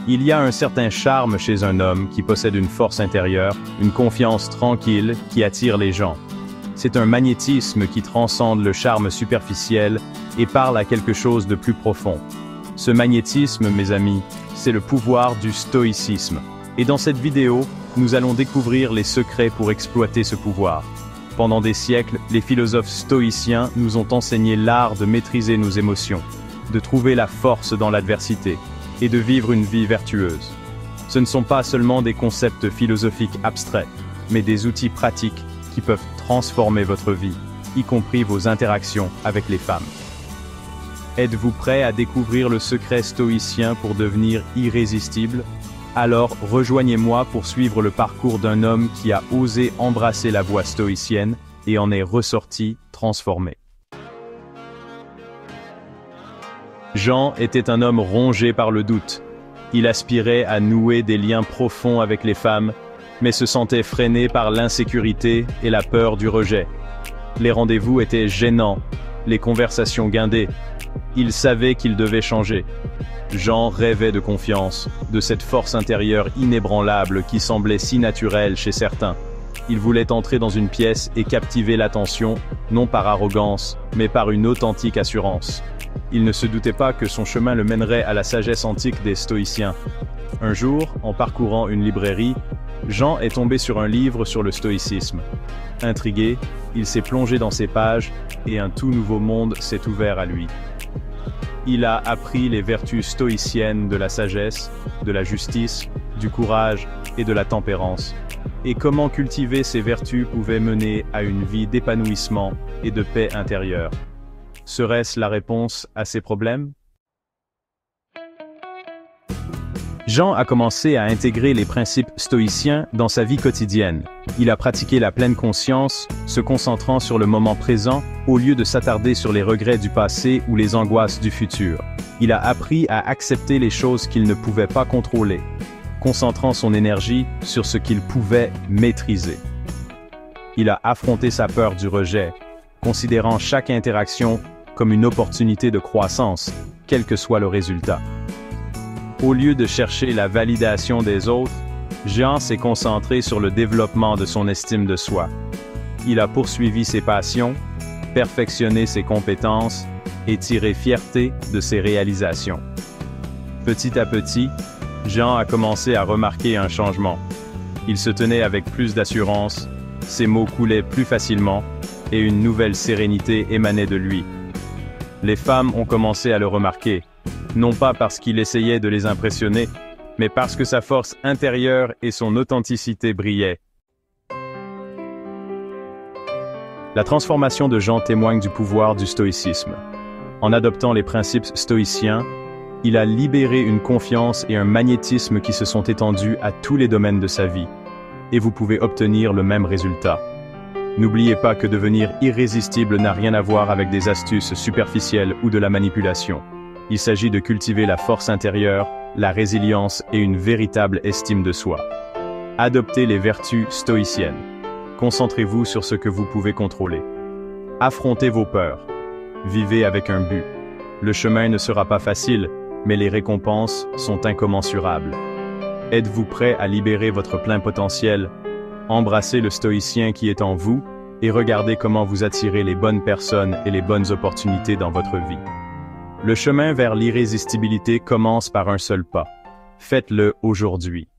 Il y a un certain charme chez un homme qui possède une force intérieure, une confiance tranquille qui attire les gens. C'est un magnétisme qui transcende le charme superficiel et parle à quelque chose de plus profond. Ce magnétisme, mes amis, c'est le pouvoir du stoïcisme. Et dans cette vidéo, nous allons découvrir les secrets pour exploiter ce pouvoir. Pendant des siècles, les philosophes stoïciens nous ont enseigné l'art de maîtriser nos émotions, de trouver la force dans l'adversité, et de vivre une vie vertueuse. Ce ne sont pas seulement des concepts philosophiques abstraits, mais des outils pratiques qui peuvent transformer votre vie, y compris vos interactions avec les femmes. Êtes-vous prêt à découvrir le secret stoïcien pour devenir irrésistible? Alors rejoignez-moi pour suivre le parcours d'un homme qui a osé embrasser la voie stoïcienne et en est ressorti transformé. Jean était un homme rongé par le doute. Il aspirait à nouer des liens profonds avec les femmes, mais se sentait freiné par l'insécurité et la peur du rejet. Les rendez-vous étaient gênants, les conversations guindées. Il savait qu'il devait changer. Jean rêvait de confiance, de cette force intérieure inébranlable qui semblait si naturelle chez certains. Il voulait entrer dans une pièce et captiver l'attention, non par arrogance, mais par une authentique assurance. Il ne se doutait pas que son chemin le mènerait à la sagesse antique des stoïciens. Un jour, en parcourant une librairie, Jean est tombé sur un livre sur le stoïcisme. Intrigué, il s'est plongé dans ses pages et un tout nouveau monde s'est ouvert à lui. Il a appris les vertus stoïciennes de la sagesse, de la justice, du courage et de la tempérance, et comment cultiver ces vertus pouvait mener à une vie d'épanouissement et de paix intérieure. Serait-ce la réponse à ces problèmes? Jean a commencé à intégrer les principes stoïciens dans sa vie quotidienne. Il a pratiqué la pleine conscience, se concentrant sur le moment présent, au lieu de s'attarder sur les regrets du passé ou les angoisses du futur. Il a appris à accepter les choses qu'il ne pouvait pas contrôler, concentrant son énergie sur ce qu'il pouvait maîtriser. Il a affronté sa peur du rejet, considérant chaque interaction comme une opportunité de croissance, quel que soit le résultat. Au lieu de chercher la validation des autres, Jean s'est concentré sur le développement de son estime de soi. Il a poursuivi ses passions, perfectionné ses compétences et tiré fierté de ses réalisations. Petit à petit, Jean a commencé à remarquer un changement. Il se tenait avec plus d'assurance, ses mots coulaient plus facilement et une nouvelle sérénité émanait de lui. Les femmes ont commencé à le remarquer, non pas parce qu'il essayait de les impressionner, mais parce que sa force intérieure et son authenticité brillaient. La transformation de Jean témoigne du pouvoir du stoïcisme. En adoptant les principes stoïciens, il a libéré une confiance et un magnétisme qui se sont étendus à tous les domaines de sa vie, et vous pouvez obtenir le même résultat. N'oubliez pas que devenir irrésistible n'a rien à voir avec des astuces superficielles ou de la manipulation. Il s'agit de cultiver la force intérieure, la résilience et une véritable estime de soi. Adoptez les vertus stoïciennes. Concentrez-vous sur ce que vous pouvez contrôler. Affrontez vos peurs. Vivez avec un but. Le chemin ne sera pas facile, mais les récompenses sont incommensurables. Êtes-vous prêt à libérer votre plein potentiel? Embrassez le stoïcien qui est en vous et regardez comment vous attirez les bonnes personnes et les bonnes opportunités dans votre vie. Le chemin vers l'irrésistibilité commence par un seul pas. Faites-le aujourd'hui.